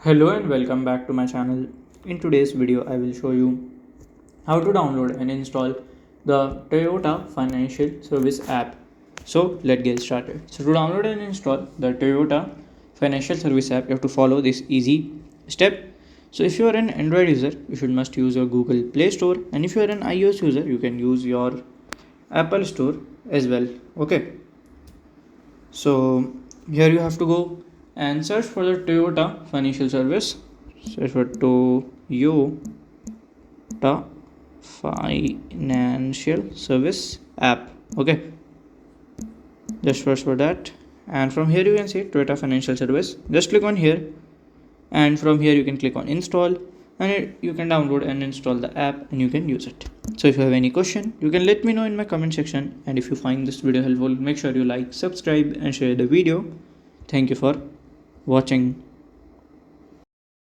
Hello and welcome back to my channel. In today's video, I will show you how to download and install the Toyota Financial Service app. So let's get started. So to download and install the Toyota Financial Service app, you have to follow this easy step. So if you are an Android user, you should must use your Google Play Store, and if you are an iOS user, you can use your Apple Store as well. Okay. So here you have to go and search for the Toyota Financial Service. Search for Toyota Financial Service app. Okay, just search for that, and from here you can see Toyota Financial Service. Just click on here, and from here you can click on install, and you can download and install the app, and you can use it. So if you have any question, you can let me know in my comment section, and if you find this video helpful, make sure you like, subscribe and share the video. Thank you for watching.